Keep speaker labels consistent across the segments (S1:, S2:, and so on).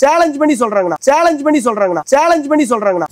S1: Challenge பண்ணி சொல்றாங்கண்ணா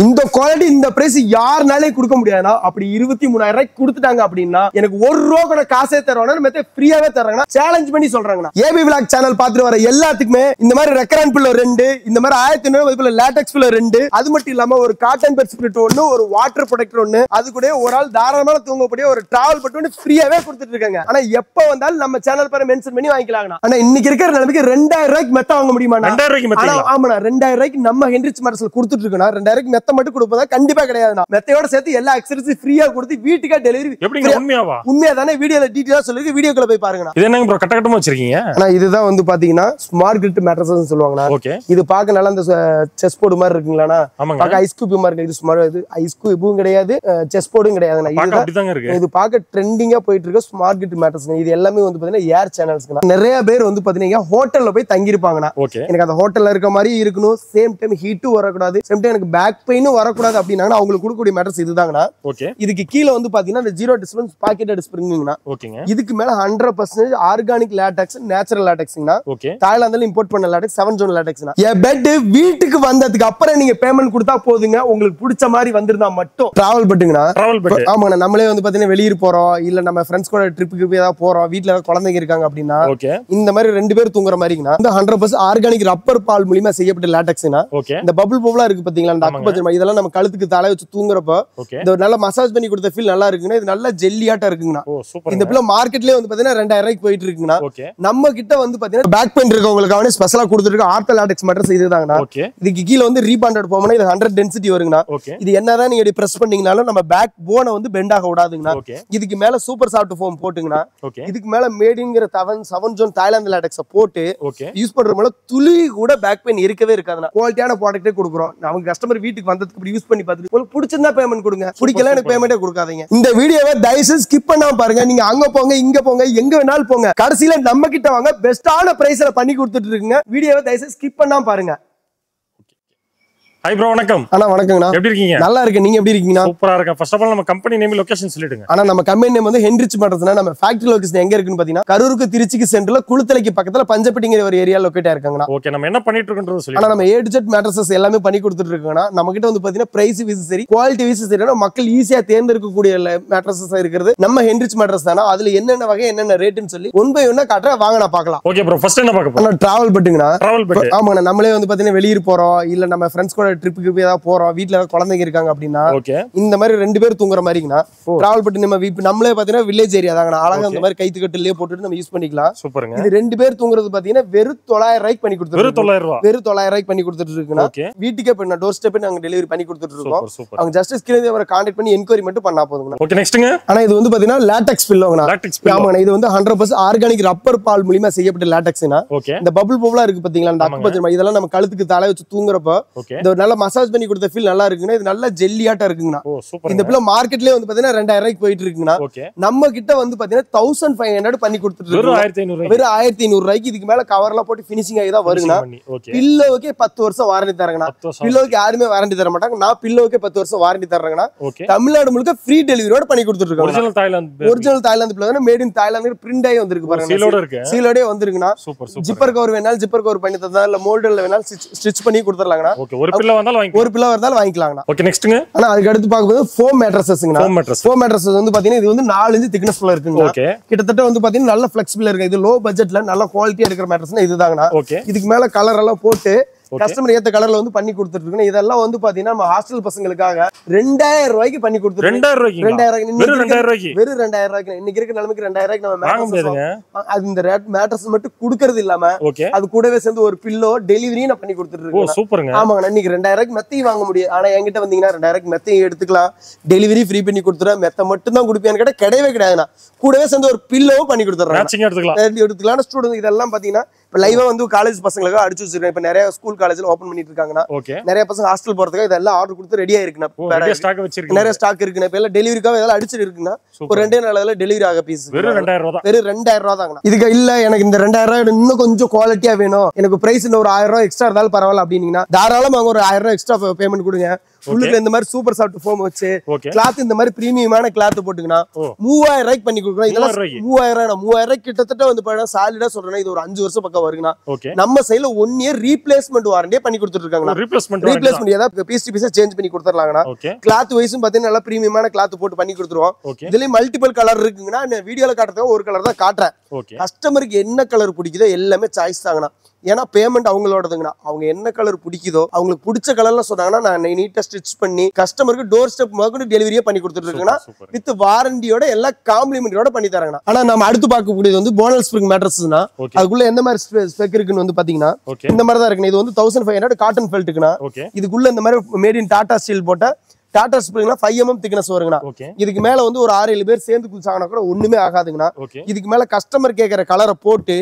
S1: இந்த quality இந்த பிரைஸ் யாருனாலே கொடுக்க முடியாதுனா அப்படி 23000 ரூபாய்க்கு கொடுத்துட்டாங்க அப்படின்னா எனக்கு 1 ரூபா கூட காசே தருவாங்க மெத்த ஃப்ரீயாவே தர்றாங்கண்ணா சேலஞ்ச் பண்ணி சொல்றாங்கண்ணா ஏபி விலாக் சேனல் பார்த்துட்டு வர எல்லாத்துக்குமே இந்த மாதிரி ரெக்கரண்ட் பில்லோ 2 இந்த மாதிரி 1500 லேட்டெக்ஸ் பில்லோ 2 அது மட்டும் இல்லாம ஒரு காட்டன் பெட் ஸ்பிரிட் ஒன்னு ஒரு வாட்டர் ப்ரொடெக்டர் ஒன்னு அது கூட ஒரு ஆள் தாராளமா தூங்கக்கூடிய ஒரு டிராவல் பட் ஒன்னு ஃப்ரீயாவே கொடுத்துட்டு இருக்காங்க ஆனா எப்ப வந்தாலும் நம்ம சேனல் பேரை மென்ஷன் பண்ணி வாங்கிக்கலாம்ண்ணா ஆனா இன்னைக்கு இருக்கிற நிலைமைக்கு 2000 ரூபாய்க்கு மெத்த வாங்க முடியுமா
S2: 2000 ரூபாய்க்கு
S1: ஆமாண்ணா 2000 ரூபாய்க்கு நம்ம ஹென்ரிச் மார்ஸ்ல கொடுத்துட்டு இருக்கோம் 2000 ரூபாய்க்கு மெத்த மட்டும் கொடுப்பதா கண்டிப்பா கிடையாதுண்ணா மெத்தையோட சேர்த்து எல்லா அக்சசரிஸ் ஃப்ரீயா கொடுத்து வீட்டுக்கே டெலிவரி
S2: எப்படிங்க உண்மையாவா
S1: உண்மையா தானே வீடியோல டீடைலா சொல்லிருக்கு வீடியோக்குள்ள போய் பாருங்கண்ணா
S2: இது என்னங்க ப்ரோ கட்டமா வச்சிருக்கீங்க
S1: ஆனா இதுதான் வந்து பாத்தீங்கன்னா ஸ்மார்ட் கிரிட் மேட்ரஸ்னு சொல்லுவாங்கண்ணா
S2: ஓகே
S1: இது பார்க்க நல்லா அந்த செஸ் போர்டு மாதிரி இருக்குங்களாண்ணா பார்க்க ஐஸ் கியூப் மாதிரி இருக்கு இது ஸ்மார்ட் இது ஐஸ் கியூபும் கிடையாது செஸ் போர்டும் கிடையாதுண்ணா இது பார்க்க ட்ரெண்டிங்கா போயிட்டு இருக்க ஸ்மார்ட் கிரிட் மேட்ரஸ் இது எல்லாமே வந்து பாத்தீங்கன்னா ஏர் சேனல்ஸ்க்கு நிறைய பேர் வந்து பாத்தீங்கன்னா ஹோட்டல்ல போய் தங்கி இருப்பாங்கண்ணா எனக்கு அந்த ஹோட்டல்ல இருக்க மாதிரி இருக்கணும் சேம் டைம் ஹீட்டும் வரக்கூடாது சேம் டைம் எனக்கு பேக் பெயினும் வரக்கூடாது அப்படின்னா அவங்களுக்கு கொடுக்கக்கூடிய மேட்டர்ஸ் இதுதாங்கண்ணா இதுக்கு கீழே வந்து பாத்தீங்கன்னா இந்த ஜீரோ டிஸ்டன்ஸ் பாக்கெட் ஸ்ப்ரிங்குங்கண்ணா இதுக்கு மேல 100% ஆர்கானிக் லேட்டெக்ஸ் நேச்சுரல் லேட்டெக்ஸ்ங்கண்ணா தாய்லாந்துல இம்போர்ட் பண்ண லேட்டெக்ஸ் 7 ஜோன் லேட்டெக்ஸ்ண்ணா பெட் வீட்டுக்கு வந்ததுக்கு அப்புறம் நீங்க பேமெண்ட் கொடுத்தா போதுங்க உங்களுக்கு பிடிச்ச மாதிரி வந்திருந்தா மட்டும் டிராவல் பட்டுங்கண்ணா ஆமாங்கண்ணா நம்மளே வந்து பாத்தீங்கன்னா வெளியூர் போறோம் இல்ல நம்ம ஃப்ரெண்ட்ஸ் கூட ட்ரிப்புக்கு ஏதாவது போறோம் வீட்டுல ஏதாவது குழந்தைங்க இருக்காங்க அப்படின்னா இந்த மாதிரி 2 பேர் தூங்குற மாதிரிங்கண்ணா இந்த 100% ஆர்கானிக் ரப்பர் பால் மூலமா செய்யப்பட்ட லேட்டெக்ஸ்னா இந்த பபிள் பபிளா இருக்கு பாத்தீங்களா அந்த அக்குபஞ்சர் இதெல்லாம் நம்ம கழுத்துக்கு தலை வச்சு தூங்குறப்ப இந்த நல்ல மசாஜ் பண்ணி கொடுத்த ஃபீல் நல்லா இருக்குங்க இது நல்ல ஜெல்லியாட்டா இருக்குங்கண்ணா இந்த பிள்ளை மார்க்கெட்லயே வந்து பாத்தீங்கன்னா 2000 ரூபாய்க்கு போயிட்டு இருக்குங்கண்ணா நம்ம கிட்ட வந்து பாத்தீங்கன்னா பேக் பெயின் இருக்கவங்களுக்கான ஸ்பெஷலா கொடுத்துருக்கு ஆர்த்தோ லேட்டெக்ஸ் மேட்டர்ஸ் இதுதாங்கண்ணா இதுக்கு கீழ வந்து ரீபாண்டட் போமனா இது 100 டென்சிட்டி வருங்கண்ணா இது என்னதான் நீங்க பிரஸ் பண்ணீங்கனாலும் நம்ம பேக் போனை வந்து பெண்ட் ஆக விடாதுங்கண்ணா இதுக்கு மேல சூப்பர் சாஃப்ட் ஃபோம் போட்டுங்கண்ணா இதுக்கு மேல மேடிங்கிற 7 ஜோன் தாய்லாந்து லேட்டெக்ஸ போட்டு யூஸ் பண்றதுனால துளி கூட பேக் பெயின் இருக்கவே இருக்காதுண்ணா குவாலிட்டியான ப்ராடக்ட்டே கொடுக்குறோம் நம்ம கஸ்டமர் வீட்டுக்கு வந்ததுக்கு யூஸ் பண்ணி பார்த்துட்டு உங்களுக்கு பிடிச்சிருந்தா பேமெண்ட் கொடுங்க பிடிக்கல எனக்கு பேமெண்ட்டே கொடுக்காதீங்க இந்த வீடியோவை தயவுசெய்து ஸ்கிப் பண்ணாம பாருங்க நீங்க அங்க போங்க இங்க போங்க எங்க வேணாலும் போங்க கடைசியில நம்ம கிட்ட வாங்க பெஸ்டான பிரைஸ்ல பண்ணி கொடுத்துட்டு இருக்குங்க வீடியோவை தயவுசெய்து ஸ்கிப் பண்ணாம பாருங்க
S2: ஹாய் ப்ரோ வணக்கம்
S1: அண்ணா வணக்கங்கண்ணா
S2: எப்படி இருக்கீங்க
S1: நல்லா இருக்கு நீங்க எப்படி இருக்கீங்க
S2: சூப்பரா இருக்கேன் ஃபர்ஸ்ட் ஆஃப் ஆல் நம்ம கம்பெனி நேம் லொகேஷன் சொல்லிடுங்க
S1: ஆனா நம்ம கம்பெனி நேம் வந்து ஹென்ரிச் மேட்டர்ஸ்னா நம்ம ஃபேக்டரி லொகேஷன் எங்க இருக்குன்னு பாத்தீங்கன்னா கரூருக்கு திருச்சிக்கு சென்டர்ல குளுத்தலைக்கு பக்கத்துல பஞ்சப்பட்டிங்கிற ஒரு ஏரியா லொகேட் ஆயிருக்காங்கண்ணா
S2: ஓகே நம்ம என்ன பண்ணிட்டு இருக்கோம்ன்றது சொல்லி
S1: ஆனா நம்ம A to Z மேட்டர்ஸ் எல்லாமே பண்ணி கொடுத்துட்டு இருக்கோம்னா நம்ம கிட்ட வந்து பாத்தீங்கன்னா பிரைஸ் வீஸ் சரி குவாலிட்டி வீஸ் சரினா மக்கள் ஈஸியா தேர்ந்தெடுக்கக்கூடிய மேட்டர்ஸஸ் இருக்குது நம்ம ஹென்ரிச் மேட்டர்ஸ் தானா அதுல என்னென்ன வகை என்னென்ன ரேட்னு சொல்லி ஒன் பை ஒன்னா காட்ற வாங்க நான் பார்க்கலாம்
S2: ஓகே ப்ரோ ஃபர்ஸ்ட் என்ன பார்க்க போறோம்
S1: டிராவல் பட்டுங்கண்ணா
S2: டிராவல் பட்டு
S1: ஆமாண்ணா நம்மளே வந்து பாத்தீங்கன்னா வெளியூர் போறோம் இல்ல நம்ம ஃப்ரெண்ட்ஸ் கூட ட்ரிப்புக்கு ஏதாவது போறோம் வீட்டுல ஏதாவது குழந்தைங்க இருக்காங்க அப்படின்னா இந்த மாதிரி 2 பேர் தூங்குற மாதிரிங்கண்ணா டிராவல் பட்டு நம்ம நம்மளே பாத்தீங்கன்னா வில்லேஜ் ஏரியா தாங்கண்ணா அழகா அந்த மாதிரி கைத்து கட்டிலே போட்டுட்டு நம்ம யூஸ் பண்ணிக்கலாம்
S2: சூப்பருங்க
S1: இது 2 பேர் தூங்குறது பாத்தீங்கன்னா வெறும் 900 ரூபாய்க்கு பண்ணி கொடுத்துருக்கோம் வெறும் 900 ரூபாய்க்கு பண்ணி கொடுத்துட்டு இருக்குண்ணா வீட்டுக்கே போய் டோர் ஸ்டெப் நாங்க டெலிவரி பண்ணி கொடுத்துட்டு இருக்கோம் அவங்க ஜஸ்ட் ஸ்கிரீன் அவரை கான்டாக்ட் பண்ணி என்கொயரி மட்டும் பண்ணா போதுங்கண்ணா
S2: ஓகே நெக்ஸ்ட்ங்க
S1: ஆனா இது வந்து பாத்தீங்கன்னா லேட்டெக்ஸ் பில்லோங்கண்ணா ஆமாண்ணா இது வந்து 100% ஆர்கானிக் ரப்பர் பால் மூலமா செய்யப்பட்ட லேட்டெக்ஸ்னா இந்த பபிள் பபிளா இருக்கு பாத்தீங்களா அந்த அக்குபஞ்சர் இதெல்லாம் நம்ம கழுத்துக்கு தலை வச்சு தூங்குறப்ப இந்த நல்ல மசாஜ் பண்ணி கொடுத்த ஃபீல் நல்லா இருக்குங்க இது நல்ல ஜெல்லியாட்டா இருக்குங்கண்ணா இந்த பிள்ளை மார்க்கெட்லயே வந்து பாத்தீங்கன்னா 2000 ரூபாய்க்கு போயிட்டு இருக்குங்கண்ணா நம்ம கிட்ட வந்து பாத்தீங்கன்னா 1500 பண்ணி கொடுத்துட்டு இருக்கோம் வெறும் 1500 ரூபாய்க்கு இதுக்கு மேல கவர் எல்லாம் போட்டு பினிஷிங் ஆகி தான் வருங்கண்ணா பில்லோவுக்கே 10 வருஷம் வாரண்டி தரங்கண்ணா பில்லோவுக்கு யாருமே வாரண்டி தர மாட்டாங்க நான் பில்லோவுக்கே 10 வருஷம் வாரண்டி தர்றேங்கண்ணா தமிழ்நாடு முழுக்க ஃப்ரீ டெலிவரியோட பண்ணி கொடுத்துட்டு இருக்கோம் ஒரிஜினல் தாய்லாந்து பிள்ளை மேட் இன் தாய்லாந்து பிரிண்ட் ஆகி வந்திருக்கு பாருங்க சீலோடே வந்திருக்குண்ணா ஜிப்பர் கவர் வேணாலும் ஜிப்பர் கவர் பண்ணி தந்தா இல்ல மோல்டர்ல வேணாலும் ஸ்டிச் பண்ணி கொடுத்துறலாங்கண்ணா
S2: ஒரு பில்லோ வந்தாலும்
S1: வாங்கிக்கலாங்கண்ணா
S2: ஓகே நெக்ஸ்ட்ங்க
S1: ஆனா அதுக்கு அடுத்து பாக்கும்போது ஃபோம் மேட்ரஸ்ங்கண்ணா ஃபோம் மேட்ரஸ் வந்து பாத்தீங்கன்னா இது வந்து 4 இன்ச் திக்னஸ்ல இருக்குங்க கிட்டத்தட்ட வந்து பாத்தீங்கன்னா நல்ல ஃபிளெக்சிபிளா இருக்கு இது லோ பட்ஜெட்ல நல்ல குவாலிட்டியா இருக்கிற மேட்ரஸ்னா இதுதாங்கண்ணா இதுக்கு மேல கலர் எல்லாம் போட்டு கஸ்டமர் ஏத்த கலர்ல வந்து பண்ணி கொடுத்துட்டு இருக்கோம் இதெல்லாம் வந்து பாத்தீங்கன்னா நம்ம ஹாஸ்டல் பசங்களுக்காக 2000 ரூபாய்க்கு பண்ணி கொடுத்துட்டு
S2: 2000 ரூபாய்க்கு
S1: வெறும் 2000 ரூபாய்க்கு இன்னைக்கு இருக்க நிலைமைக்கு 2000 ரூபாய்க்கு நம்ம அது இந்த மேட்ரஸ் மட்டும் கொடுக்கறது இல்லாம அது கூடவே சேர்ந்து ஒரு பில்லோ டெலிவரியும் நான் பண்ணி கொடுத்துட்டு இருக்கேன்
S2: சூப்பருங்க
S1: ஆமாங்க இன்னைக்கு 2000 ரூபாய்க்கு மெத்தையும் வாங்க முடியும் ஆனா என்கிட்ட வந்தீங்கன்னா 2000 ரூபாய்க்கு மெத்தையும் எடுத்துக்கலாம் டெலிவரி ஃப்ரீ பண்ணி கொடுத்துறேன் மெத்த மட்டும் தான் கொடுப்பேன்னு கேட்டா கிடையவே கிடையாதுண்ணா கூடவே சேர்ந்து ஒரு பில்லோவும் பண்ணி கொடுத்துறேன் எடுத்துக்கலாம் ஸ்டூடெண்ட் இதெல்லாம் பாத்தீங்கன்னா இப்ப லைவா வந்து காலேஜ் பசங்களுக்கு அடிச்சு வச்சிருக்கேன் இப்ப நிறைய ஸ்கூல் காலேஜ்ல ஓபன் பண்ணிட்டு இருக்காங்கன்னா நிறைய பசங்க ஹாஸ்டல் போறதுக்கு இதெல்லாம் ஆர்டர் கொடுத்து ரெடியா இருக்குண்ணா நிறைய ஸ்டாக் இருக்குண்ணா இப்ப எல்லாம் டெலிவரிக்காக இதெல்லாம் அடிச்சிட்டு இருக்குன்னா ஒரு 2 நாள்ல டெலிவரி ஆக பீஸ்
S2: வெறும்
S1: 2000 ரூபா தாங்கண்ணா இதுக்கு இல்ல எனக்கு இந்த 2000 ரூபாய் இன்னும் கொஞ்சம் குவாலிட்டியா வேணும் எனக்கு பிரைஸ் இன்னும் ஒரு 1000 ரூபாய் எக்ஸ்ட்ரா இருந்தாலும் பரவாயில்ல அப்படின்னீங்கன்னா தாராளமா ஒரு 1000 ரூபாய் எக்ஸ்ட்ரா பேமெண்ட் கொடுங்க உள்ளுக்கு இந்த மாதிரி சூப்பர் சாஃப்ட் ஃபோம் வச்சு கிளாத் இந்த மாதிரி பிரீமியமான கிளாத் போட்டுக்கினா 3000 ரூபாய்க்கு பண்ணி கொடுக்குறோம். இதெல்லாம் 3000 ரூபாய் கிட்டத்தட்ட வந்து சாலிடா சொல்றேன்னா இது ஒரு 5 வருஷம் பக்கம் வருங்கண்ணா. நம்ம சைடுல 1 இயர் ரீப்ளேஸ்மெண்ட் வாரண்டியே பண்ணி கொடுத்துட்டு இருக்காங்க. ரீப்ளேஸ்மெண்ட் ஏதாவது பீஸ் சேஞ்ச் பண்ணி கொடுத்துடலாங்கண்ணா. கிளாத் வைஸும் பாத்தீங்கன்னா நல்லா பிரீமியமான கிளாத் போட்டு பண்ணி கொடுத்துருவோம். இதுலயும் மல்டிபிள் கலர் இருக்குங்கன்னா வீடியோல காட்டுறதுக்கு ஒரு கலர் தான் காட்டுறேன். கஸ்டமருக்கு என்ன கலர் பிடிக்குதோ எல்லாமே சாய்ஸ் தாங்கண்ணா. ஏன்னா பேமெண்ட் அவங்களோடதுங்கண்ணா. அவங்க என்ன கலர் பிடிக்குதோ அவங்களுக்கு பிடிச்ச கலர்ல சொன்னாங்கன்னா நான் நீட்டா ஸ்டிச் பண்ணி கஸ்டமருக்கு டோர் ஸ்டெப் முதல்ல டெலிவரியே பண்ணி கொடுத்துட்டு இருக்கேன்னா வித் வாரண்டியோட எல்லா காம்ப்ளிமெண்டோட பண்ணி தராங்கண்ணா. ஆனா நம்ம அடுத்து பார்க்கக்கூடியது வந்து போனல் ஸ்ப்ரிங் மேட்ரஸ்னா அதுக்குள்ள எந்த மாதிரி ஸ்பெக் இருக்குன்னு வந்து பாத்தீங்கன்னா இந்த மாதிரி தான் இருக்கு. இது வந்து 1500 காட்டன் பெல்ட்டுக்குண்ணா. இதுக்குள்ள இந்த மாதிரி மேட் இன் டாடா ஸ்டீல் போட்ட டாடா ஸ்ப்ரிங்ல 5 mm திக்னஸ் வருங்கண்ணா. இதுக்கு மேல வந்து ஒரு 6-7 பேர் சேர்ந்து குளிச்சாங்கன்னா கூட ஒண்ணுமே ஆகாதுங்கண்ணா. இதுக்கு மேல கஸ்டமர் கேக்குற கலரை போட்டு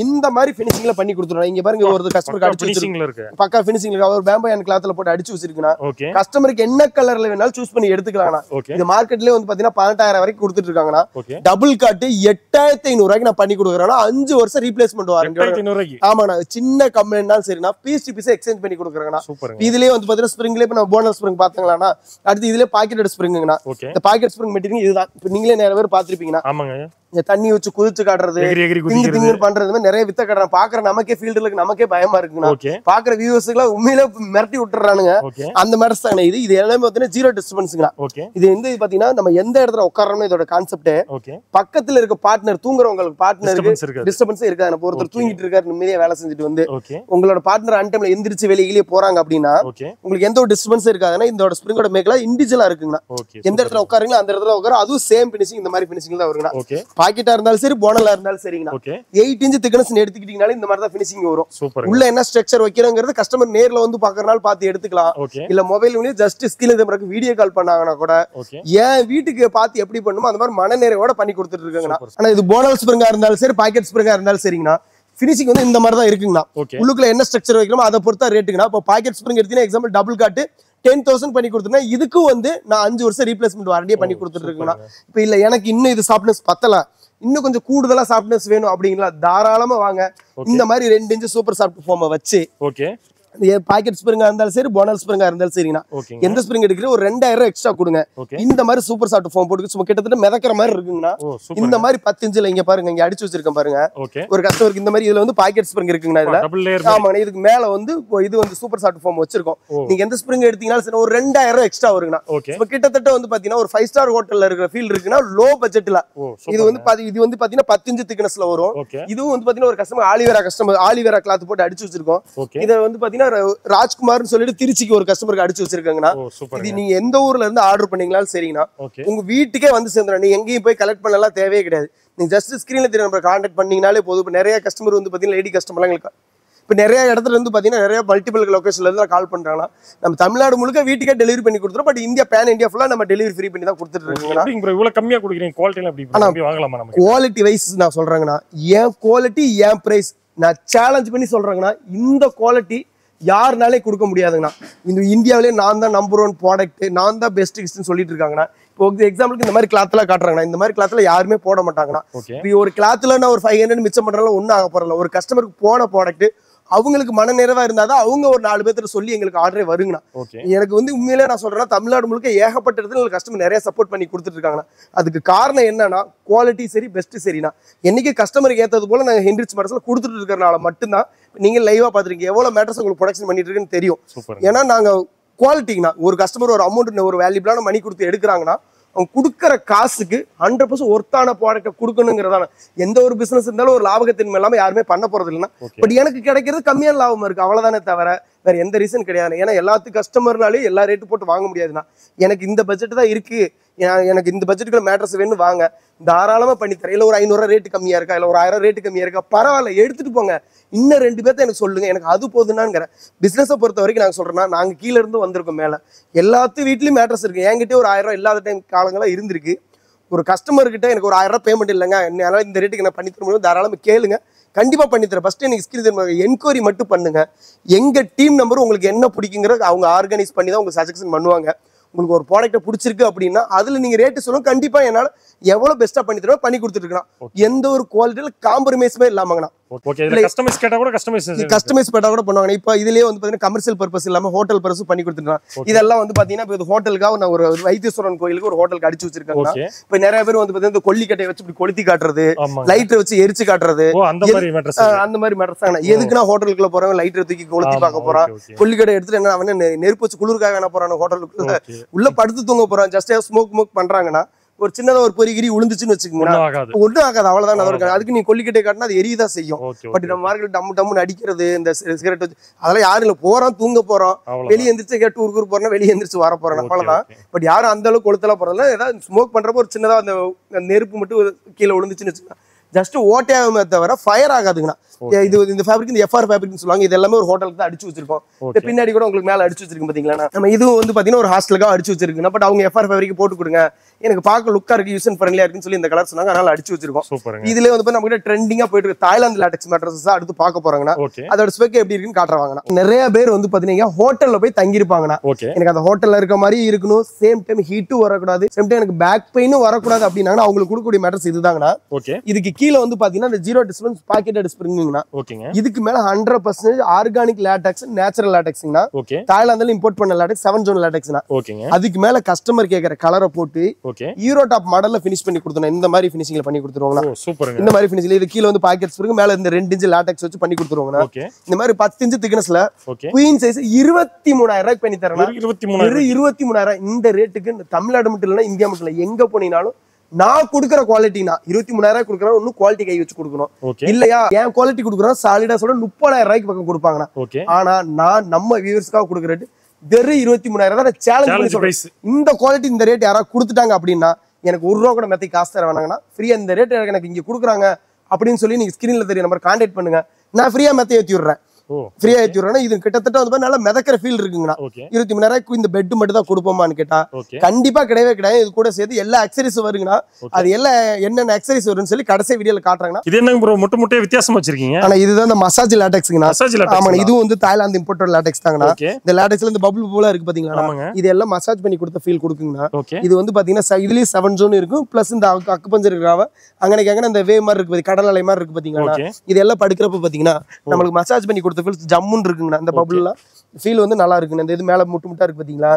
S1: இந்த மாதிரி பினிஷிங்ல பண்ணி கொடுத்துருவோம். இங்க பாருங்க ஒரு கஸ்டமருக்கு அடிச்சு வச்சிருக்கு பக்கா பினிஷிங்ல ஒரு பேம்போ கிளாத்ல போட்டு அடிச்சு வச்சிருக்குண்ணா. கஸ்டமருக்கு என்ன கலர்ல வேணாலும் சூஸ் பண்ணி எடுத்துக்கலாம்ண்ணா. இது மார்க்கெட்லயே வந்து பாத்தீங்கன்னா 18000 வரைக்கும் கொடுத்துட்டு இருக்காங்கண்ணா. டபுள் காட்டு 8500 ரூபாய்க்கு நான் பண்ணி கொடுக்குறேன்னா 5 வருஷம் ரீப்ளேஸ்மெண்ட் வாரண்டி. ஆமாண்ணா. சின்ன கம்ப்ளைண்ட்னாலும் சரிண்ணா பீஸ் டு பீஸ் எக்ஸ்சேஞ்ச் பண்ணி கொடுக்குறாங்கண்ணா. இதுலயே வந்து பாத்தீங்கன்னா ஸ்ப்ரிங்ல இப்ப நான் போனல் ஸ்ப்ரிங் பாத்தீங்களாண்ணா. அடுத்து இதுல பாக்கெட் ஸ்ப்ரிங்குங்கண்ணா. இந்த பாக்கெட் ஸ்ப்ரிங் மெட்டீரியல் இதுதான். இப்ப நீங்களே நிறைய பேர் பாத்திருப்பீங்கண்ணா. தண்ணி வச்சு குதிச்சு காட்டுறது பண்றது நிறைய வித்த காட்டுறாங்க. பாக்குற நமக்கே ஃபீல்டுல நமக்கே பயமா இருக்குண்ணா. பாக்குற வியூவர்ஸ் எல்லாம் உண்மையில மிரட்டி விட்டுறானுங்க. அந்த மாதிரி தான் இது எல்லாமே பாத்தீங்கன்னா 0 டிஸ்டர்பன்ஸ்ங்கண்ணா. இது வந்து பாத்தீங்கன்னா நம்ம எந்த இடத்துல உட்காரணும் இதோட கான்செப்ட். பக்கத்துல இருக்க பார்ட்னர் தூங்குறவங்களுக்கு பார்ட்னருக்கு டிஸ்டர்பன்ஸ் இருக்காது. ஒருத்தர் தூங்கிட்டு இருக்காரு நிம்மதியா வேலை செஞ்சுட்டு வந்து உங்களோட பார்ட்னர் அன் டைம்ல எந்திரிச்சு வெளியே போறாங்க அப்படின்னா உங்களுக்கு எந்த ஒரு டிஸ்டர்பன்ஸ் இருக்காதுன்னா இந்த ஸ்ப்ரிங்கோட மேக்கல இண்டிவிஜுவலா இருக்குங்கண்ணா. எந்த இடத்துல உட்காருங்களோ அந்த இடத்துல உட்கார அதுவும் சேம் பினிஷிங் இந்த மாதிரி பினிஷிங் தான் வருங்கண்ணா. பாக்கெட்டா இருந்தாலும் சரி போனலா இருந்தாலும் சரிங்கண்ணா. 8 inch திக்னஸ் எடுத்துக்கிட்டீங்கனால இந்த மாதிரி தான் ஃபினிஷிங் வரும். உள்ள என்ன ஸ்ட்ரக்சர் வைக்கிறோங்கிறது கஸ்டமர் நேர்ல வந்து பாக்குறனால பார்த்து எடுத்துக்கலாம். இல்ல மொபைல் ஜஸ்ட் ஸ்கிரீன்ல நமக்கு வீடியோ கால் பண்ணாங்கன்னா கூட ஏன் வீட்டுக்கு பார்த்து எப்படி பண்ணுமோ அந்த மாதிரி மனநேரோட பண்ணி கொடுத்துட்டு இருக்காங்கண்ணா. ஆனா இது போனல் ஸ்ப்ரிங்கா இருந்தாலும் சரி பாக்கெட் ஸ்ப்ரிங்கா இருந்தாலும் சரிங்கண்ணா ஃபினிஷிங் வந்து இந்த மாதிரி தான் இருக்குங்கண்ணா. உள்ளுக்குள்ள என்ன ஸ்ட்ரக்சர் வைக்கிறோமோ அதை பொறுத்தா ரேட்டுங்கண்ணா. இப்போ பாக்கெட் ஸ்ப்ரிங் எடுத்தீங்கன்னா எக்ஸாம்பிள் டபுள் காட்டு 10,000 பண்ணி கொடுத்துருந்தா இதுக்கு வந்து நான் 5 வருஷம் ரீப்ளேஸ்மெண்ட் வாரண்டியே பண்ணி கொடுத்துட்டு இருக்கேங்கண்ணா. இப்ப இல்ல எனக்கு இன்னும் இது சாஃப்ட்னஸ் பத்தல இன்னும் கொஞ்சம் கூடுதலா சாஃப்ட்னஸ் வேணும் அப்படிங்களா தாராளமா வாங்க. இந்த மாதிரி 2 inch சூப்பர் சாஃப்ட் ஃபோமை வச்சு பாக்கெட் ஸ்ப்ரிங்கா இருந்தாலும் சரி போனல் ஸ்ப்ரிங்கா இருந்தாலும் சரிங்கண்ணா. எந்த ஸ்ப்ரிங் எடுக்கிற ஒரு 2000 ரூபாய் எக்ஸ்ட்ரா கொடுங்க. இந்த மாதிரி சூப்பர் சாஃப்ட் ஃபோம் போட்டு சும்மா கிட்டத்தட்ட மிதக்கிற மாதிரி இருக்குங்கண்ணா. இந்த மாதிரி 10 inchல இங்க பாருங்க இங்க அடிச்சு வச்சிருக்கேன் பாருங்க. ஒரு கஸ்டமருக்கு இந்த மாதிரி இதுல வந்து பாக்கெட் ஸ்ப்ரிங் இருக்குங்கண்ணா. இதுல ஆமாண்ணா. இதுக்கு மேல வந்து இது வந்து சூப்பர் சாஃப்ட் ஃபோம் வச்சிருக்கோம். நீங்க எந்த ஸ்ப்ரிங் எடுத்தீங்கன்னாலும் சரி ஒரு 2000 ரூபாய் எக்ஸ்ட்ரா வருங்கண்ணா. இப்ப கிட்டத்தட்ட வந்து பாத்தீங்கன்னா ஒரு 5 star ஹோட்டல்ல இருக்கிற ஃபீல் இருக்குன்னா லோ பட்ஜெட்ல இது வந்து பாத்தீங்கன்னா 10 inch திக்னஸ்ல வரும். இதுவும் வந்து பாத்தீங்கன்னா ஒரு கஸ்டமர் ஆலிவேரா கிளாத் போட்டு அடிச்சு வச்சிருக்கோம். இத வந்து பாத்தீங்கன்னா ராஜ்குமார்னு சொல்லிட்டு திருச்சிக்கு ஒரு கஸ்டமருக்கு அடிச்சு வச்சிருக்காங்கண்ணா. இது நீங்க எந்த ஊர்ல இருந்து ஆர்டர் பண்ணீங்களாலும் சரிங்கண்ணா உங்க வீட்டுக்கே வந்து சேர்ந்துடும். நீ எங்கேயும் போய் கலெக்ட் பண்ணலாம் தேவையே கிடையாது. நீங்க ஜஸ்ட் ஸ்கிரீன்ல தெரியும் நம்ம கான்டாக்ட் பண்ணீங்கனாலே போதும். இப்போ நிறைய கஸ்டமர் வந்து பாத்தீங்கன்னா லேடி கஸ்டமர்லாம் எங்களுக்கு இப்போ நிறைய இடத்துல இருந்து பாத்தீங்கன்னா நிறைய மல்டிபிள் லொகேஷன்ல இருந்து கால் பண்றாங்கன்னா நம்ம தமிழ்நாடு முழுக்க வீட்டுக்கே டெலிவரி பண்ணி கொடுத்துறோம். பட் இந்தியா பேன் இந்தியா ஃபுல்லா நம்ம டெலிவரி ஃப்ரீ பண்ணி தான் கொடுத்துட்டு இருக்கோம். இவ்வளவு கம்மியா கொடுக்குறீங்க குவாலிட்டில அப்படி வாங்கலாமா? நம்ம குவாலிட்டி வைஸ் நான் சொல்றேங்கண்ணா. ஏன் குவாலிட்டி ஏன் பிரைஸ் நான் சேலஞ்ச் பண்ணி சொல்றேங்கண்ணா. இந்த குவாலிட்டி யாருனாலே கொடுக்க முடியாதுங்கண்ணா. இந்த இந்தியாவிலே நான் தான் நம்பர் 1 ப்ராடக்ட் நான் தான் பெஸ்ட் கிஸ்ட்னு சொல்லிட்டு இருக்காங்கண்ணா. இப்போ எக்ஸாம்பிளுக்கு இந்த மாதிரி கிளாத்ல காட்டுறாங்கண்ணா. இந்த மாதிரி கிளாத்ல யாருமே போட மாட்டாங்கண்ணா. இப்போ ஒரு கிளாத்ல நான் ஒரு 500 மிச்சம் பண்றதுல ஒன்றும் ஆக போறல. ஒரு கஸ்டமருக்கு போன ப்ராடக்ட் அவங்களுக்கு மன நிறைவா இருந்தாதான் அவங்க ஒரு 4 பேர்த்துல சொல்லி எங்களுக்கு ஆர்டரே வருங்கண்ணா. எனக்கு வந்து உண்மையிலே நான் சொல்றேன்னா தமிழ்நாடு முழுக்க ஏகப்பட்ட இடத்துல கஸ்டமர் நிறைய சப்போர்ட் பண்ணி கொடுத்துட்டு இருக்காங்கண்ணா. அதுக்கு காரணம் என்னன்னா குவாலிட்டி சரி பெஸ்ட் சரிண்ணா. என்னைக்கு கஸ்டமருக்கு ஏற்றது போல நாங்கள் ஹென்ரிச் மேட்டர்ஸ்ல கொடுத்துட்டு இருக்கிறனால மட்டும்தான் நீங்க லைவா பாத்துருக்கீங்க எவ்வளவு மேட்டர்ஸ் உங்களுக்கு ப்ரொடக்ஷன் பண்ணிட்டு இருக்குன்னு தெரியும். ஏன்னா நாங்க குவாலிட்டிங்கண்ணா ஒரு கஸ்டமர் ஒரு அமௌண்ட் ஒரு வேல்யூபிளான மணி கொடுத்து எடுக்கிறாங்கன்னா அவங்க கொடுக்குற காசுக்கு 100% ஒர்த்தான ப்ராடக்ட்டை கொடுக்கணுங்கிறதான. எந்த ஒரு பிசினஸ் இருந்தாலும் ஒரு லாபகத்தின்மை இல்லாம யாருமே பண்ண போறது இல்லைன்னா பட் எனக்கு கிடைக்கிறது கம்மியான லாபம் இருக்கு அவ்வளவுதானே தவிர வேற எந்த ரீசன் கிடையாது. ஏன்னா எல்லாத்துக்கும் கஸ்டமர்னாலே எல்லா ரேட்டு போட்டு வாங்க முடியாதுண்ணா. எனக்கு இந்த பட்ஜெட் தான் இருக்கு எனக்கு இந்த பட்ஜெட்டுக்குள்ள மேட்ரஸ் வேணும் வாங்க தாராளமா பண்ணி தரேன். இல்ல ஒரு 500 ரூபாய் ரேட்டு கம்மியா இருக்கா இல்ல ஒரு 1000 ரேட்டு கம்மியா இருக்கா பரவாயில்ல எடுத்துட்டு போங்க. இன்னும் 2 பேர்த்த எனக்கு சொல்லுங்க எனக்கு அது போதுன்னாங்கிற பிசினஸை பொறுத்த வரைக்கும் நாங்க சொல்றேன்னா நாங்க கீழே இருந்து வந்திருக்கோம் மேல எல்லாத்து வீட்லயும் மேட்ரஸ் இருக்கு. என்கிட்ட ஒரு 1000 ரூபாய் இல்லாத டைம் காலங்களா இருந்திருக்கு. ஒரு கஸ்டமர் கிட்ட எனக்கு ஒரு 1000 ரூபாய் பேமெண்ட் இல்லைங்க என்னால இந்த ரேட்டுக்கு நான் பண்ணி தர முடியும் தாராளமா கேளுங்க கண்டிப்பா பண்ணி தரேன். ஃபர்ஸ்ட் எனக்கு ஸ்கிரீன் என்கொயரி மட்டும் பண்ணுங்க. எங்க டீம் நம்பர் உங்களுக்கு என்ன பிடிக்குங்கிற அவங்க ஆர்கனைஸ் பண்ணி தான் உங்களுக்கு சஜஷன் பண்ணுவாங்க. உங்களுக்கு ஒரு ப்ராடக்ட்டை பிடிச்சிருக்கு அப்படின்னா அதுல நீங்க ரேட்டு சொல்லுங்க, கண்டிப்பா என்னால எவ்வளவு பெஸ்டா பண்ணி தருவோம் பண்ணி கொடுத்துட்டு இருக்கோம். எந்த ஒரு குவாலிட்டியில காம்ப்ரமைஸுமே இல்லாமங்கண்ணா.
S2: கஸ்டமைஸ் கேட்டா கூட
S1: கஸ்டமைஸ் பண்ணா கூட பண்ணுவாங்க. இப்போ இதுலயே வந்து பாத்தீங்கன்னா கமர்ஷியல் பர்பஸ் இல்லாம ஹோட்டல் பர்பஸ் பண்ணி கொடுத்துருக்காங்க. இதெல்லாம் வந்து பாத்தீங்கன்னா இப்போ ஹோட்டலுக்காக நான் ஒரு வைத்தீஸ்வரன் கோயிலுக்கு ஒரு ஹோட்டலுக்கு அடிச்சு வச்சிருக்காங்க. இப்போ நிறைய பேர் வந்து பாத்தீங்கன்னா கொல்லிக்கட்டையை வச்சு இப்படி கொளுத்தி காட்டுறது, லைட்டரை வச்சு எரிச்சு காட்டுறது, அந்த மாதிரி மேட்டர்ஸ் தான். எதுக்குன்னா ஹோட்டலுக்குள்ள போறவங்க லைட்டரை தூக்கி கொளுத்தி பார்க்க போறான், கொல்லிக்கட்டை எடுத்துட்டு என்ன அவன் நெருப்பு வச்சு குளிர்காக என்ன போறான், ஹோட்டலுக்குள்ள உள்ள படுத்து தூங்க போறான், ஜஸ்ட் ஸ்மோக் பண்றாங்கன்னா ஒரு சின்னதா ஒரு பொறிகிரி விழுந்துச்சுன்னு வச்சுக்கோங்க, ஒன்றும் ஆகாது, அவ்வளவுதான். அதுக்கு நீ கொல்லிக்கட்டை காட்டினா அது எரியதான் செய்யும். பட் நம்ம மார்க்கெட் டம்முன்னு அடிக்கிறது, இந்த சிகரெட் வச்சு அதெல்லாம் யாரும் இல்லை. போறோம் தூங்க போறோம், வெளியே எந்திரிச்சு டூருக்கு போறோம், வெளியே எந்திரிச்சு வர போறோம், அவ்வளவுதான். பட் யாரும் அந்த அளவுக்கு கொளுத்தலாம் போறதில்ல. ஏதாவது ஸ்மோக் பண்றப்போ ஒரு சின்னதா அந்த நெருப்பு மட்டும் கீழே விழுந்துச்சுன்னு வச்சுக்கோங்க, ஜஸ்ட் ஓட்டையாகுமே தவிர ஃபயர் ஆகாதுங்கண்ணா. இது இந்த ஃபேப்ரிக் இந்த எஃப்ஆர் ஃபேப்ரிக்னு சொல்லுவாங்க. இது எல்லாமே ஒரு ஹோட்டலுக்கு தான் அடிச்சு வச்சிருக்கோம். இந்த பின்னாடி கூட உங்களுக்கு மேல அடிச்சு வச்சிருக்கோம் பாத்தீங்களா. நம்ம இது வந்து பாத்தீங்கன்னா ஒரு ஹாஸ்டலுக்காக அடிச்சு வச்சிருக்கோம். பட் அவங்க எஃப்ஆர் ஃபேப்ரிக் போட்டு கொடுங்க, எனக்கு பார்க்க லுக்கா இருக்கு, யூஸ் அண்ட் ஃப்ரெண்ட்லியா இருக்குன்னு சொல்லி இந்த கலர் சொன்னாங்க, அதனால அடிச்சு வச்சிருக்கோம். இதுல வந்து நம்ம கிட்ட ட்ரெண்டிங்கா போயிட்டு இருக்கு தாய்லாந்து லாட்டெக்ஸ் மேட்ரஸஸ் அடுத்து பார்க்க போறாங்கன்னா அதோட ஸ்பெக் எப்படி இருக்குன்னு காட்டுறாங்கன்னா. நிறைய பேர் வந்து பாத்தீங்கன்னா ஹோட்டல்ல போய் தங்கி இருப்பாங்கன்னா, எனக்கு அந்த ஹோட்டல்ல இருக்க மாதிரி இருக்கணும், சேம் டைம் ஹீட்டும் வரக்கூடாது, சேம் டைம் எனக்கு பேக் பெயினும் வரக்கூடாது அப்படின்னா அவங்களுக்கு கொடுக்கக்கூடிய மேட்ரஸ் இதுதாங்கண்ணா. இதுக்கு கீழே வந்து பாத்தீங்கன்னா ஜீரோ டிஸ்பென்ஸ் பாக்கெட் ஸ்ப்ரிங்குங்கண்ணா. இதுக்கு மேல 100% ஆர்கானிக் லாட்டெக்ஸ், நேச்சுரல் லாட்டெக்ஸ்ங்கண்ணா. தாய்லாந்துல இம்போர்ட் பண்ண லாட்டெக்ஸ் 7 ஜோன் லாட்டெக்ஸ்னா. அதுக்கு மேல கஸ்டமர் கேக்குற கலரை போட்டு ஹீரோ டாப் மாடல்ல ஃபினிஷ் பண்ணி கொடுத்தோம். இந்த மாதிரி ஃபினிஷிங்ல பண்ணி கொடுத்துருவாங்க. இந்த மாதிரி ஃபினிஷிங்ல இது கீழ வந்து பாக்கெட் ஸ்ப்ரிங், மேல இந்த 2 இன்ச் லாட்டெக்ஸ் வச்சு பண்ணி கொடுத்துருவாங்க. இந்த மாதிரி 10 இன்ச் திக்னஸ்ல குயின் சைஸ் 23,000 ரூபாய்க்கு பண்ணி தரேன். 23,000 இந்த ரேட்டுக்கு தமிழ்நாடு மட்டும் இல்ல இந்தியா மட்டும் இல்ல எங்க போனீங்கனாலும் நான் கொடுக்குற குவாலிட்டினா 23,000 கொடுக்குறேன். இன்னும் குவாலிட்டி கை வச்சு கொடுக்கணும் இல்லையா, என் குவாலிட்டி கொடுக்குறேன் சாலிடா சொல்ல 30,000 ரூபாய்க்கு பக்கம் கொடுப்பாங்கண்ணா. ஆனா நான் நம்ம வியூவர்ஸ்க்காக கொடுக்குற வெறும் 23,000 தான் சேலஞ்ச் பண்ணி சொல்றேன். இந்த குவாலிட்டி இந்த ரேட் யாராவது கொடுத்துட்டாங்க அப்படின்னா எனக்கு ₹1 கூட மெத்தை காசு தர வேணாங்கன்னா, ஃப்ரீயா இந்த ரேட் எனக்கு இங்க கொடுக்குறாங்க அப்படின்னு சொல்லி நீங்க ஸ்கிரீன்ல தெரிய நம்பர் கான்டாக்ட் பண்ணுங்க, நான் ஃப்ரீயா மெத்தை ஏற்றி விடுறேன். ஃப்ரீயா ஏற்றி விடுறேன். இது கிட்டத்தட்ட வந்து நல்லா மிதக்கிற ஃபீல் இருக்குங்கண்ணா. 23,000 இந்த பெட் மட்டும் தான் கொடுப்போமான்னு கேட்டா கண்டிப்பா கிடையவே கிடையாது. இது கூட சேர்த்து எல்லா அக்சரிஸ் வருங்கண்ணா. அது எல்லாம் என்னென்ன அக்சரிஸ் வரும்னு சொல்லி கடைசி வீடியோல காட்டுறாங்கன்னா.
S2: இது என்ன ப்ரோ முட்டை முட்டையை வித்தியாசமா வச்சிருக்கீங்க?
S1: ஆனா இதுதான் இந்த மசாஜ் லாட்டெக்ஸ்ங்கண்ணா. ஆமா, இது வந்து தாய்லாந்து இம்போர்ட்டட் லாட்டெக்ஸ் தாங்கண்ணா. இந்த லாட்டெக்ஸ்ல இந்த பபிள் போல இருக்கு பாத்தீங்களா, இது எல்லாம் மசாஜ் பண்ணி கொடுத்த ஃபீல் கொடுக்குங்கண்ணா. இது வந்து பாத்தீங்கன்னா இதுலயும் 7 ஜோன் இருக்கும், பிளஸ் இந்த அக்குபஞ்சர் இருக்காவ அங்கனைக்கு அந்த வே மாதிரி இருக்கு, கடல் அலை மாதிரி இருக்கு பாத்தீங்களா. இது எல்லாம் படுக்கிறப்ப பாத்தீங்கன்னா நம்மளுக்கு மசாஜ் பண்ணி கொடுத்த ஃபீல் ஜம்முன்னு இருக்குங்கண்ணா. அந்த பபுள்லாம் ஃபீல் வந்து நல்லா இருக்குங்க. இந்த இது மேல முட்டா இருக்கு பாத்தீங்களா,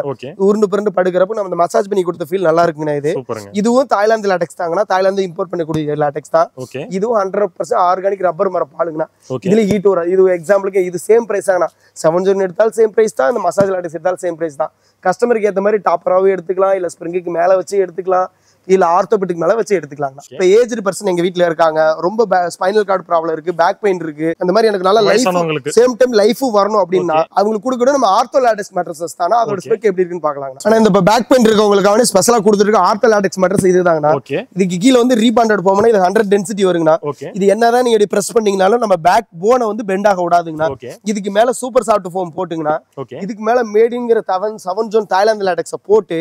S1: உருண்டு புரண்டு படுக்கிறப்ப நம்ம மசாஜ் பண்ணி கொடுத்த ஃபீல் நல்லா இருக்குங்கண்ணா. இதுவும் தாய்லாந்து லாட்டெக்ஸ் தாங்கண்ணா. தாய்லாந்து இம்போர்ட் பண்ணக்கூடிய லாட்டெக்ஸ் தான். இதுவும் 100% ஆர்கானிக் ரப்பர் மர பாலுங்கண்ணா. இதுல ஹீட் வராது. இது எக்ஸாம்பிளுக்கு இது சேம் பிரைஸ் தாங்கண்ணா. 7 ஜோன் எடுத்தாலும் சேம் பிரைஸ் தான், இந்த மசாஜ் லாட்டெக்ஸ் எடுத்தாலும் சேம் பிரைஸ் தான். கஸ்டமருக்கு ஏற்ற மாதிரி டாப்பராகவே எடுத்துக்கலாம், இல்ல ஸ்ப்ரிங்குக்கு மேல வச்சு எடுத்துக்கலாம், இல்ல ஆர்த்தோபெடிக் மேல வச்சு எடுத்துக்கலாம். இப்ப ஏஜ்டு பர்சன் எங்க வீட்ல இருக்காங்க, ரொம்ப ஸ்பைனல் கார்டு ப்ராப்ளம் இருக்கு, பேக் பெயின் இருக்கு, அந்த மாதிரி எனக்கு நல்ல லைஃப் சேம் டைம் லைஃபும் வரணும் அப்படின்னா அவங்களுக்கு கொடுக்கணும் நம்ம ஆர்த்தோ லாட்டெக்ஸ் மேட்ரஸஸ் தானா. அதோட ஸ்பெக் எப்படி இருக்குன்னு பார்க்கலாம். ஆனா இந்த பேக் பெயின் இருக்கவங்களுக்கு ஸ்பெஷலா கொடுத்துருக்கு ஆர்த்தோ லாட்டெக்ஸ் மேட்ரஸ் இதுதாங்கண்ணா. இதுக்கு கீழ வந்து ரீபாண்டட் போமனா இது 100 டென்சிட்டி வருங்கண்ணா. இது என்னதான் நீங்க பிரஸ் பண்ணீங்கனாலும் நம்ம பேக் போனை வந்து பெண்ட் ஆக விடாதுங்கண்ணா. இதுக்கு மேல சூப்பர் சாஃப்ட் ஃபோம் போட்டுங்கண்ணா. இதுக்கு மேல மேடிங்கிற 7 ஜோன் தாய்லாந்து லாட்டெக்ஸ் போட்டு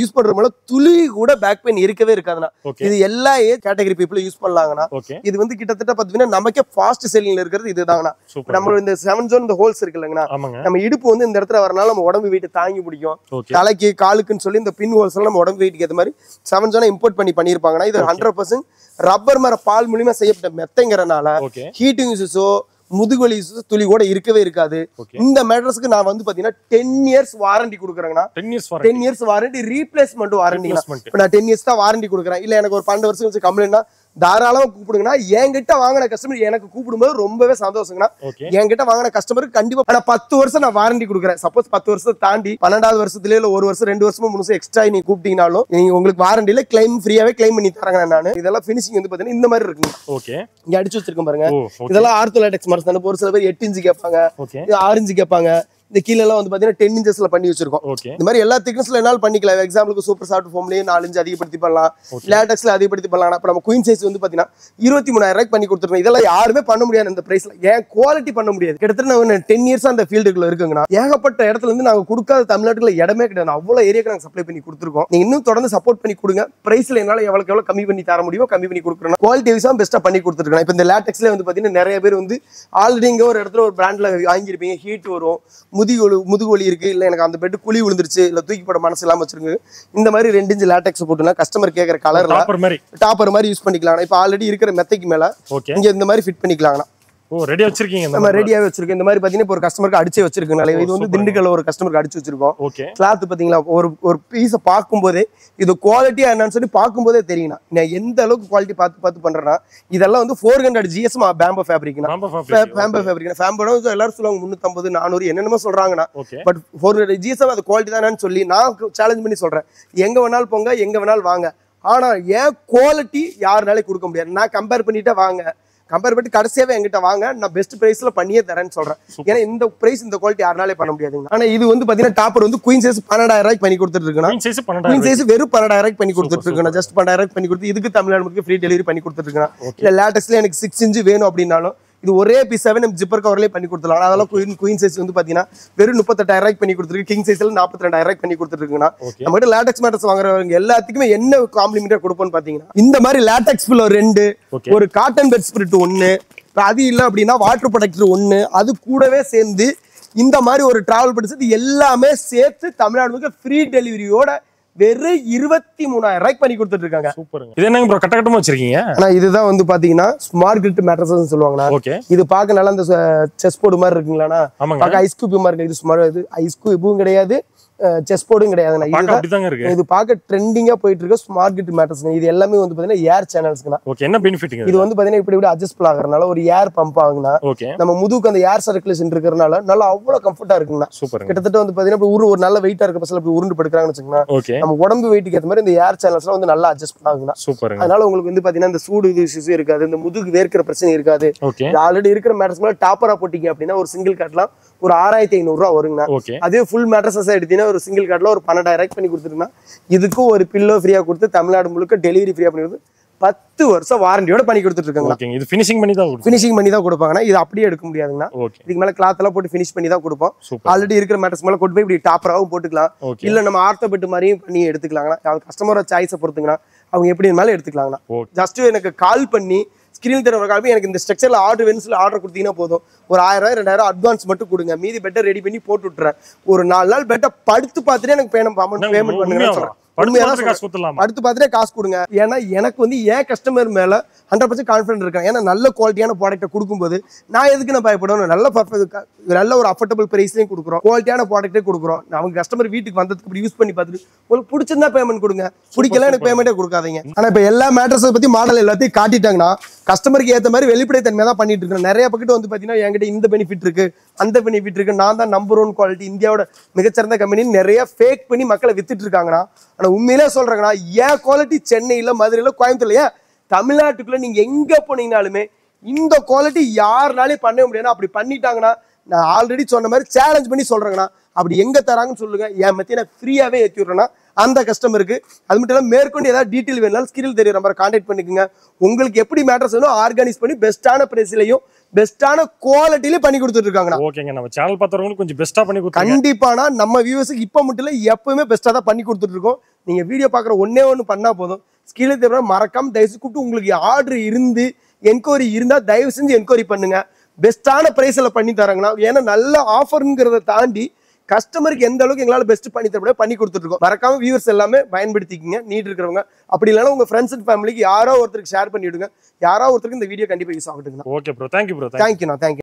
S1: யூஸ் பண்றதுனால துளி கூட பேக் பெயின் இருக்கவே இருக்காதுண்ணா. இது எல்லா ஏஜ் கேட்டகரி பீப்புள் யூஸ் பண்ணலாங்கண்ணா. இது வந்து கிட்டத்தட்ட பாத்தீங்கன்னா நமக்கே ஃபாஸ்ட் செல்லிங்ல இருக்கிறது இதுதாங்கண்ணா. நம்ம இந்த 7 ஜோன் இந்த ஹோல்ஸ் இருக்குல்லங்கண்ணா, நம்ம இடுப்பு வந்து இந்த இடத்துல வரனால நம்ம உடம்பு வெயிட் தாங்கி பிடிக்கும், தலைக்கு காலுக்குன்னு சொல்லி இந்த பின் ஹோல்ஸ் எல்லாம் நம்ம உடம்பு வெயிட்டுக்கு ஏற்ற மாதிரி 7 ஜோனை இம்போர்ட் பண்ணிருப்பாங்கண்ணா. இது 100% ரப்பர் மர பால் மூலியமா செய்யப்பட்ட மெத்தைங்கிறனால ஹீட்டிங் யூஸஸோ முதுகுவலி துளி கூட இருக்கவே இருக்காது. இந்த மேட்ரஸ்க்கு நான் வந்து பாத்தீங்கன்னா 10 இயர்ஸ் வாரண்டி கொடுக்குறேங்கண்ணா. 10 இயர்ஸ் வாரண்டி, ரீப்ளேஸ்மெண்ட் வாரண்டி. இப்ப நான் 10 இயர்ஸ் தான் வாரண்டி கொடுக்குறேன். இல்ல எனக்கு ஒரு 12 வருஷம் கம்ப்ளைண்ட்னா தாராளமா கூப்பிடுங்கண்ணா. என்கிட்ட வாங்கின கஸ்டமர் எனக்கு கூப்பிடும்போது ரொம்பவே சந்தோஷங்கண்ணா. என்கிட்ட வாங்கின கஸ்டமருக்கு கண்டிப்பா ஆனா 10 வருஷம் நான் வாரண்டி கொடுக்குறேன். சப்போஸ் 10 வருஷத்தை தாண்டி 12வது வருஷத்துல இல்ல 1 வருஷம் 2 வருஷம் 3 வருஷம் எக்ஸ்ட்ரா நீங்க கூப்பிட்டீங்கனாலும் நீங்க உங்களுக்கு வாரண்டியில கிளைம் ஃப்ரீயாவே கிளைம் பண்ணி தராங்க. நான் இதெல்லாம் பினிஷிங் வந்து பாத்தீங்கன்னா இந்த மாதிரி இருக்குங்க. இங்க அடிச்சு வச்சிருக்கேன் பாருங்க. இதெல்லாம் ஆர்த்தோ லாட்டெக்ஸ் மாதிரி தானே. ஒரு சில பேர் 8 இன்ச் கேட்பாங்க, 6 இன்ச் கேட்பாங்க. இந்த கீழ எல்லாம் வந்து பாத்தீங்கன்னா 10 இன்ச்சஸ்ல பண்ணி வச்சிருக்கோம். இந்த மாதிரி எல்லா திக்னஸ்ல என்னால பண்ணிக்கலாம். எக்ஸாம்பிளுக்கு சூப்பர் சாஃப்ட் ஃபோம்லயே 4 இன்ச் அதிகப்படுத்தி பண்ணலாம், லாட்டெக்ஸ்ல அதிகப்படுத்தி பண்ணலாம். அப்ப நம்ம குயின் சைஸ் வந்து பாத்தீங்கன்னா 23,000 ரூபாய்க்கு பண்ணி கொடுத்துருக்கோம். இதெல்லாம் யாருமே பண்ண முடியாது இந்த பிரைஸ்ல. ஏன் குவாலிட்டி பண்ண முடியாது. கிட்டத்தட்ட நான் 10 இயர்ஸ் அந்த ஃபீல்டுக்குள்ள இருக்குங்கண்ணா. ஏகப்பட்ட இடத்துல இருந்து நாங்க கொடுக்காத தமிழ்நாட்டுல இடமே கிடையாது. அவ்வளவு ஏரியாக்கு நாங்க சப்ளை பண்ணி கொடுத்துருக்கோம். நீங்க இன்னும் தொடர்ந்து சப்போர்ட் பண்ணி கொடுங்க. பிரைஸ்ல என்னால எவ்வளவு கம்மி பண்ணி தர முடியுமோ கம்மி பண்ணி கொடுக்குறோம். குவாலிட்டி வைஸா பெஸ்டா பண்ணி கொடுத்துருக்கோம். இப்ப இந்த லாட்டெக்ஸ்ல வந்து பாத்தீங்கன்னா நிறைய பேர் வந்து ஆல்ரெடி இங்க ஒரு இடத்துல ஒரு பிராண்ட்ல வாங்கியிருப்பீங்க, ஹீட் வரும், முதுகு வலி இருக்கு, இல்ல எனக்கு அந்த பெட் குழி விழுந்துருச்சு, இல்ல தூக்கி போட மனசு இல்லாம வச்சிருக்கு, இந்த மாதிரி 2 இன்ச் லேட்டெக்ஸ் போட்டுனா கஸ்டமர் கேட்கற கலர்ல டாப்பர் மாதிரி யூஸ் பண்ணிக்கலாம். இப்போ ஆல்ரெடி இருக்கிற மெத்தைக்கு மேல இங்க இந்த மாதிரி ஃபிட் பண்ணிக்கலாம்.
S2: ஓ ரெடி வச்சிருக்கீங்க?
S1: நம்ம ரெடியாவே வச்சிருக்கோம். இந்த மாதிரி பாத்தீங்கன்னா ஒரு கஸ்டமருக்கு அடிச்சே வச்சிருக்கோம். இது வந்து திண்டுக்கல்ல ஒரு கஸ்டமருக்கு அடிச்சு வச்சிருக்கோம். கிளாத் பாத்தீங்களா, ஒரு பீஸை பார்க்கும்போதே இது குவாலிட்டியா என்னன்னு சொல்லி பார்க்கும்போதே தெரியும். நான் எந்த அளவுக்கு குவாலிட்டி பார்த்து பண்றேன்னா, இதெல்லாம் வந்து 400 GSM பேம்போ ஃபேப்ரிக்னா. பேம்போ ஃபேப்ரிக்னா ஃபேம்போட எல்லாரும் சொல்லுவாங்க 350 400 என்னென்னமோ சொல்றாங்கன்னா, பட் 400 GSM அது குவாலிட்டி தானேன்னு சொல்லி நான் சேலஞ்ச் பண்ணி சொல்றேன். எங்க வேணாலும் போங்க, எங்க வேணாலும் வாங்க, ஆனா ஏன் குவாலிட்டி யாருனாலே கொடுக்க முடியாது. நான் கம்பேர் பண்ணிட்டே வாங்க, கம்பேர் பண்ணி கடைசியாவே என்கிட்ட வாங்க, நான் பெஸ்ட் பிரைஸ்ல பண்ணியே தரேன்னு சொல்றேன். ஏன்னா இந்த பிரைஸ் இந்த குவாலிட்டி யாருனாலே பண்ண முடியாதுங்க. ஆனா இது வந்து பாத்தீங்கன்னா டாப்பர் வந்து குயின் சைஸ் 12,000 ரூபாய்க்கு பண்ணி கொடுத்துட்டு இருக்கேன். குயின் சைஸ் வெறும் 12,000 ரூபாய்க்கு பண்ணி கொடுத்துட்டு இருக்கேன். ஜஸ்ட் 12,000 ரூபாய்க்கு பண்ணி கொடுத்து இதுக்கு தமிழ்நாடு ஃப்ரீ டெலிவரி பண்ணி கொடுத்துட்டு இருக்கேன். இல்ல லேட்டஸ்ட்ல எனக்கு 6 இன்ச் வேணும் அப்படின்னாலும் இது ஒரே பீஸ் 7 ஜிப்பர் கவர்லயே பண்ணி கொடுத்துலாம். அதெல்லாம் குயின் சைஸ் வந்து பாத்தீங்கன்னா வெறும் 38,000 ரூபாய்க்கு பண்ணி கொடுத்துருக்கு. கிங் சைஸ்ல 42,000 ரூபாய்க்கு பண்ணி கொடுத்துருக்குன்னா நம்ம கிட்ட லேட்டெக்ஸ் மேட்டர்ஸ் வாங்குறவங்க எல்லாத்துக்குமே என்ன காம்ப்ளிமெண்டா கொடுப்போம்னு பாத்தீங்கன்னா, இந்த மாதிரி லேட்டெக்ஸ் பில்லோ 2, ஒரு காட்டன் பெட் ஸ்பிரிட் 1, அது இல்ல அப்படின்னா வாட்டர் ப்ரொடெக்டர் 1, அது கூடவே சேர்ந்து இந்த மாதிரி ஒரு டிராவல் பெட் எல்லாமே சேர்த்து தமிழ்நாடு ஃப்ரீ டெலிவரியோட வெறும் 23,000 ரூபாய்க்கு பண்ணி கொடுத்துட்டு இருக்காங்க.
S2: சூப்பருங்க. இது என்னங்க ப்ரோ கட்டமா வச்சிருக்கீங்க?
S1: ஆனா இதுதான் வந்து பாத்தீங்கன்னா ஸ்மார்ட் கிரிட் மேட்ரஸ்னு சொல்லுவாங்கண்ணா. இது பார்க்க நல்லா அந்த செஸ் போர்டு மாதிரி இருக்குங்களாண்ணா, பார்க்க ஐஸ் கியூப் மாதிரி இருக்கு. இது சுமார் இது ஐஸ் கியூபும் கிடையாது, செஸ் போர்டும் கிடையாது. இது பார்க்க ட்ரெண்டிங்கா போயிட்டு இருக்க ஸ்மார்ட் கிரிட் மேட்ரஸ். இது எல்லாமே வந்து பாத்தீங்கன்னா ஏர் சேனல்ஸ்னா.
S2: என்ன பெனிஃபிட்? இது
S1: வந்து பாத்தீங்கன்னா இப்படி அட்ஜஸ்ட் ஆகுறதுனால ஒரு ஏர் பம்ப் ஆகுனா நம்ம முதுகுக்கு அந்த ஏர் சர்க்குலேஷன் இருக்கிறதுனால நல்லா அவ்வளவு கம்ஃபர்ட்டா இருக்குங்கண்ணா. கிட்டத்தட்ட வந்து பாத்தீங்கன்னா ஒரு நல்ல வெயிட்டா இருக்க பசங்க இப்படி உருண்டு படுக்கிறாங்கன்னு வச்சுக்கோங்க, நம்ம உடம்பு வெயிட்டுக்கு ஏற்ற மாதிரி இந்த ஏர் சேனல்ஸ்லாம் வந்து நல்லா அட்ஜஸ்ட் ஆகுங்கண்ணா. அதனால உங்களுக்கு வந்து பாத்தீங்கன்னா இந்த சூடு இஷ்யூ இருக்காது, இந்த முதுகு வேர்க்கிற பிரச்சனை இருக்காது. ஆல்ரெடி இருக்கிற மேட்ரஸ் மேல டாப்பரா போட்டீங்க அப்படின்னா ஒரு சிங்கிள் காட்லாம் ஒரு 6,500 ரூபா வருங்கண்ணா. அதே ஃபுல் மேட்ரஸ் எடுத்தீங்கன்னா ஒரு சிங்கிள் காட்ல ஒரு 12,000 ரூபாய்க்கு பண்ணி கொடுத்துருக்கா. இதுக்கும் ஒரு பில்லோ ஃப்ரீயா கொடுத்து தமிழ்நாடு முழுக்க டெலிவரி ஃப்ரீயா பண்ணி கொடுத்து 10 வருஷம் வாரண்டியோட பண்ணி கொடுத்துட்டு இருக்காங்க.
S2: இது ஃபினிஷிங்
S1: பண்ணி தான் கொடுப்பாங்கன்னா, இது அப்படியே எடுக்க முடியாதுங்கண்ணா. இதுக்கு மேல கிளாத் எல்லாம் போட்டு ஃபினிஷ் பண்ணி தான் கொடுப்போம். ஆல்ரெடி இருக்கிற மேட்ரஸ் மேல கொண்டு போய் இப்படி டாப்பராவும் போட்டுக்கலாம், இல்ல நம்ம ஆர்த்தோபெட் மாதிரியும் பண்ணி எடுத்துக்கலாங்கண்ணா. கஸ்டமரோட சாய்ஸை பொறுத்துங்கண்ணா, அவங்க எப்படி இருந்தாலும் எடுத்துக்கலாங்கண்ணா. ஜஸ்ட் எனக்கு கால் பண்ணி ஸ்கிரீன் தர கால் பண்ணி எனக்கு இந்த ஸ்ட்ரக்சர்ல ஆர்டர் வேணும் சொல்லி ஆர்டர் கொடுத்தீங்கன்னா போதும். ஒரு 1000 2,000 அட்வான்ஸ் மட்டும் கொடுங்க, மீதி பெட்டை ரெடி பண்ணி போட்டு விட்டுறேன். ஒரு 4 நாள் பெட்டை படுத்து பார்த்துட்டு எனக்கு பேமெண்ட் பண்ணுங்க சொல்றேன். அடுத்து பார்த்துட்டே காசு கொடுங்க. ஏன்னா எனக்கு வந்து ஏன் கஸ்டமர் மேல 100% கான்ஃபிடன்ட் இருக்கேன். ஏன்னா நல்ல குவாலிட்டியான ப்ராடக்ட்டை கொடுக்கும்போது நான் எதுக்கு நான் பயப்படணும்? நல்ல ஒரு அஃபோர்டபுள் பிரைஸ்லயும் கொடுக்குறோம், குவாலிட்டியான ப்ராடக்ட்டே கொடுக்குறோம். அவங்க கஸ்டமர் வீட்டுக்கு வந்ததுக்கு இப்படி யூஸ் பண்ணி பார்த்துட்டு உங்களுக்கு பிடிச்சிருந்தா பேமெண்ட் கொடுங்க, பிடிக்கல எனக்கு பேமெண்ட்டே கொடுக்காதீங்க. ஆனா இப்ப எல்லா மேட்டர்ஸை பத்தி மாடல் எல்லாத்தையும் காட்டிட்டாங்கன்னா கஸ்டமருக்கு ஏற்ற மாதிரி வெளிப்படைத்தன்மையா தான் பண்ணிட்டு இருக்கேன். நிறைய பக்கத்து வந்து பாத்தீங்கன்னா என்கிட்ட இந்த பெனிஃபிட் இருக்கு, அந்த பெனிஃபிட் இருக்கு, நான் தான் நம்பர் 1 குவாலிட்டி, இந்தியாவோட மிகச்சிறந்த கம்பெனி நிறைய ஃபேக் பண்ணி மக்களை வித்துட்டு இருக்காங்கன்னா, ஆனா உண்மையிலே சொல்றாங்கன்னா ஏன் குவாலிட்டி சென்னையில, மதுரையில, கோயம்புத்தூர்ல, தமிழ்நாட்டுக்குள்ள நீங்க எங்க போனீங்கனாலுமே இந்த குவாலிட்டி யாருனாலே பண்ண முடியாது. அப்படி பண்ணிட்டாங்கன்னா நான் ஆல்ரெடி சொன்ன மாதிரி சேலஞ்ச் பண்ணி சொல்றேங்கண்ணா, அப்படி எங்க தராங்கன்னு சொல்லுங்க, என் மத்திய நான் ஃப்ரீயாவே ஏற்றி விடுறேன்னா அந்த கஸ்டமருக்கு. அது மட்டும் இல்லாமல் மேற்கொண்டு ஏதாவது டீட்டெயில் வேணாலும் ஸ்கிரீன் தெரிய நம்பரை கான்டாக்ட் பண்ணிக்கோங்க. உங்களுக்கு எப்படி மேட்டர்ஸ் வேணும் ஆர்கனைஸ் பண்ணி பெஸ்ட்டான பிரைஸ்லயும் பெஸ்ட்டான குவாலிட்டிலயும் பண்ணி கொடுத்துட்டு இருக்காங்க.
S2: ஓகேங்க, நம்ம சேனல் பார்த்தவங்களுக்கு கொஞ்சம் பெஸ்ட்டா பண்ணி கொடுத்து
S1: கண்டிப்பானா நம்ம வியூவர்ஸ்க்கு இப்ப மட்டும் இல்ல எப்பவுமே பெஸ்ட்டா தான் பண்ணி கொடுத்துட்டு இருக்கோம். நீங்க வீடியோ பாக்குற ஒண்ணு பண்ணா போதும், ஸ்கிரீன் தெரிய மறக்காம தயவு செஞ்சு கூப்பிட்டு உங்களுக்கு ஆர்டர் இருந்து என்கொயரி இருந்தா தயவு செஞ்சு என்கொயரி பண்ணுங்க. பெஸ்ட்டான பிரைஸ்ல பண்ணி தராங்கன்னா, ஏன்னா நல்ல ஆஃபர்ங்கிறத தாண்டி கஸ்டமருக்கு எந்த அளவுக்கு எங்களால பெஸ்ட் பண்ணி தர பண்ணி கொடுத்துட்டு இருக்கோம். மறக்காம வியூவர்ஸ் எல்லாமே பயன்படுத்திக்கிங்க. நீட் இருக்கிறவங்க அப்படி இல்லைன்னா உங்க ஃப்ரெண்ட்ஸ் அண்ட் ஃபேமிலிக்கு யாரோ ஒருத்தருக்கு ஷேர் பண்ணி விடுங்க. யாரோ ஒருத்தருக்கு இந்த வீடியோ கண்டிப்பா யூஸ் ஆகட்டுங்க.
S2: Okay bro, thank you bro.
S1: தேங்க்யூண்ணா, தேங்க்யூ.